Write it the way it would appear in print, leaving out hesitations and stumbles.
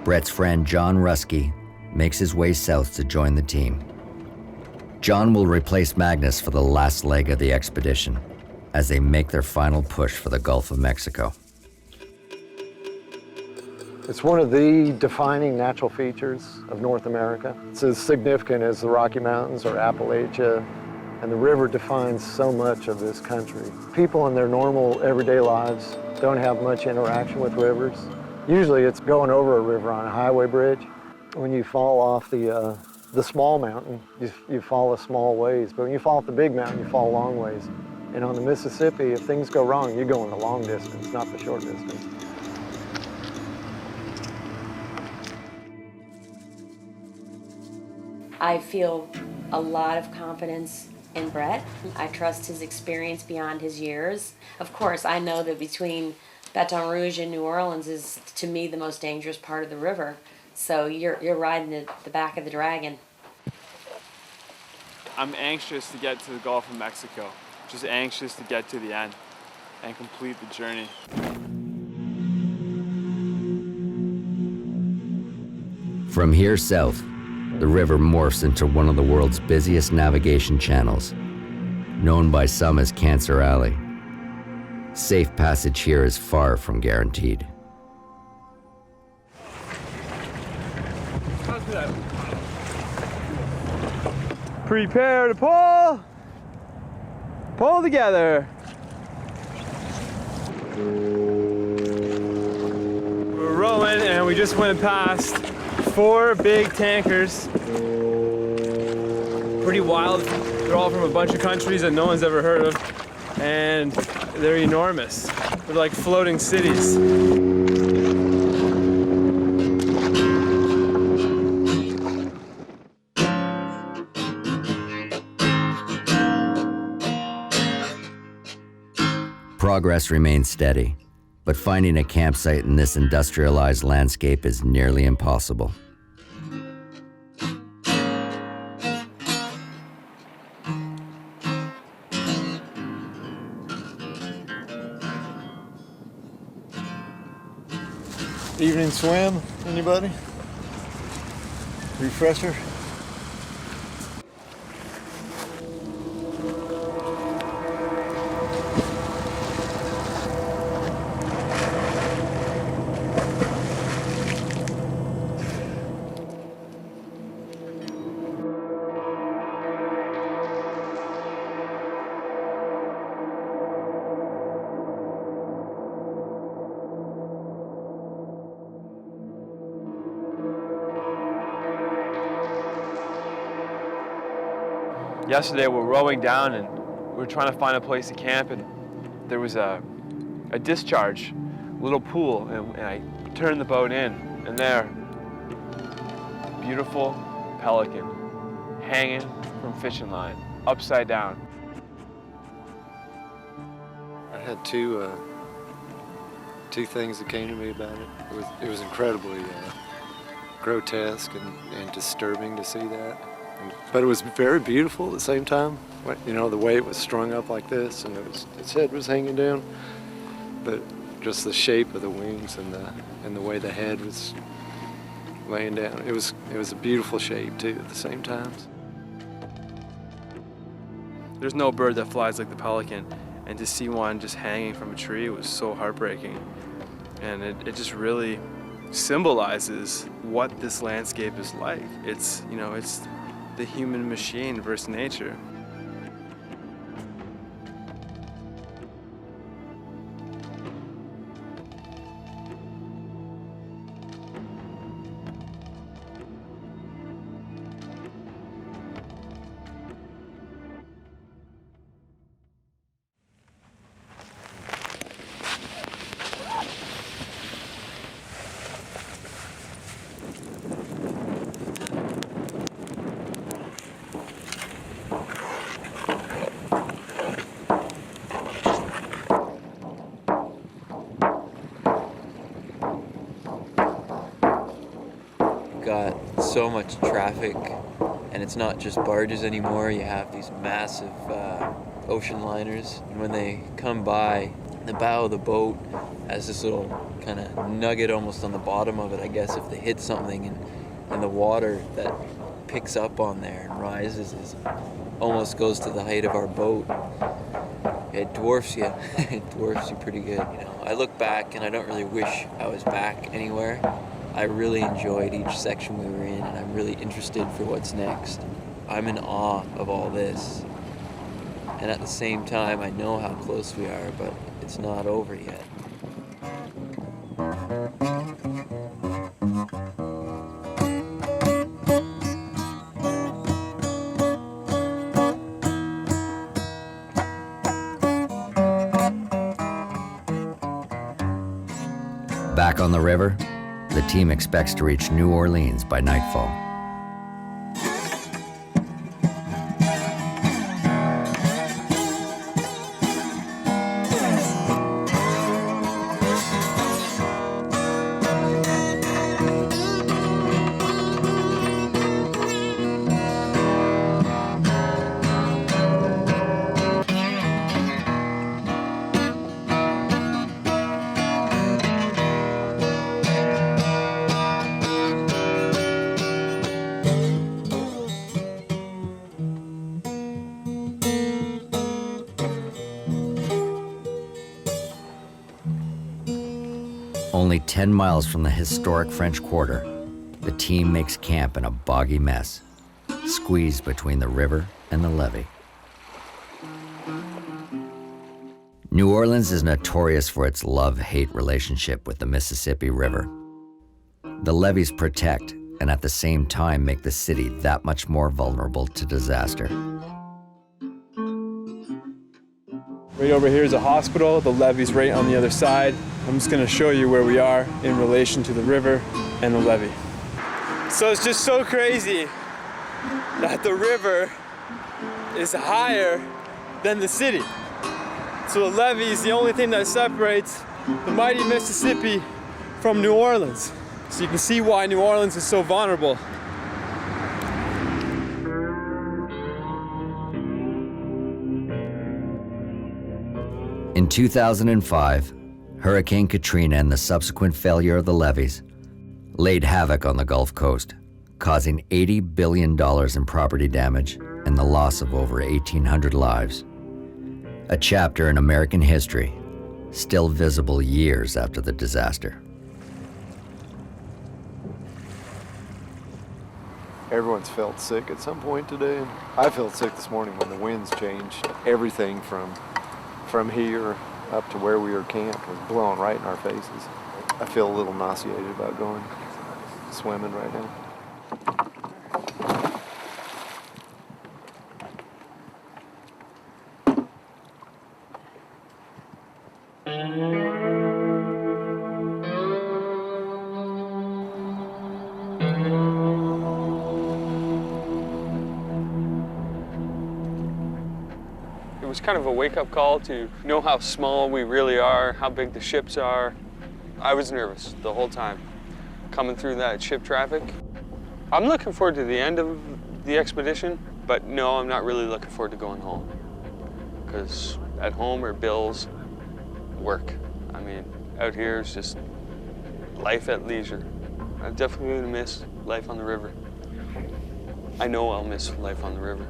Brett's friend John Rusky makes his way south to join the team. John will replace Magnus for the last leg of the expedition as they make their final push for the Gulf of Mexico. It's one of the defining natural features of North America. It's as significant as the Rocky Mountains or Appalachia, and the river defines so much of this country. People in their normal everyday lives don't have much interaction with rivers. Usually it's going over a river on a highway bridge. When you fall off the small mountain, you fall a small ways, but when you fall off the big mountain, you fall a long ways. And on the Mississippi, if things go wrong, you're going the long distance, not the short distance. I feel a lot of confidence in Brett. I trust his experience beyond his years. Of course, I know that between Baton Rouge and New Orleans is, to me, the most dangerous part of the river. So you're riding the back of the dragon. I'm anxious to get to the Gulf of Mexico. Just anxious to get to the end and complete the journey. From here south, the river morphs into one of the world's busiest navigation channels, known by some as Cancer Alley. Safe passage here is far from guaranteed. Prepare to pull! Pull together! We're rowing and we just went past 4 big tankers. Pretty wild. They're all from a bunch of countries that no one's ever heard of. And they're enormous. They're like floating cities. Progress remains steady, but finding a campsite in this industrialized landscape is nearly impossible. Evening swim, anybody? Refresher? Yesterday we're rowing down and we're trying to find a place to camp, and there was a discharge, little pool, and I turned the boat in, and there, beautiful pelican hanging from fishing line, upside down. I had two things that came to me about it. It was incredibly grotesque and disturbing to see that. But it was very beautiful at the same time. You know, the way it was strung up like this, and its head was hanging down. But just the shape of the wings and the way the head was laying down. It was a beautiful shape too at the same time. There's no bird that flies like the pelican, and to see one just hanging from a tree was so heartbreaking. And it just really symbolizes what this landscape is like. It's, you know, it's the human machine versus nature. Got so much traffic, and it's not just barges anymore. You have these massive ocean liners, and when they come by, the bow of the boat has this little kind of nugget almost on the bottom of it, I guess, if they hit something, and the water that picks up on there and rises almost goes to the height of our boat. It dwarfs you. It dwarfs you pretty good, you know. I look back and I don't really wish I was back anywhere. I really enjoyed each section we were in, and I'm really interested for what's next. I'm in awe of all this. And at the same time, I know how close we are, but it's not over yet. Back on the river, the team expects to reach New Orleans by nightfall. Only 10 miles from the historic French Quarter, the team makes camp in a boggy mess, squeezed between the river and the levee. New Orleans is notorious for its love-hate relationship with the Mississippi River. The levees protect and at the same time make the city that much more vulnerable to disaster. Right over here is a hospital. The levee's right on the other side. I'm just going to show you where we are in relation to the river and the levee. So it's just so crazy that the river is higher than the city. So the levee is the only thing that separates the mighty Mississippi from New Orleans. So you can see why New Orleans is so vulnerable. In 2005, Hurricane Katrina and the subsequent failure of the levees laid havoc on the Gulf Coast, causing $80 billion in property damage and the loss of over 1,800 lives. A chapter in American history, still visible years after the disaster. Everyone's felt sick at some point today. I felt sick this morning when the winds changed. Everything from here up to where we were camped was blowing right in our faces. I feel a little nauseated about going swimming right now. It was kind of a wake-up call to know how small we really are, how big the ships are. I was nervous the whole time coming through that ship traffic. I'm looking forward to the end of the expedition, but no, I'm not really looking forward to going home. Because at home are bills, work. I mean, out here is just life at leisure. I'm definitely gonna miss life on the river. I know I'll miss life on the river.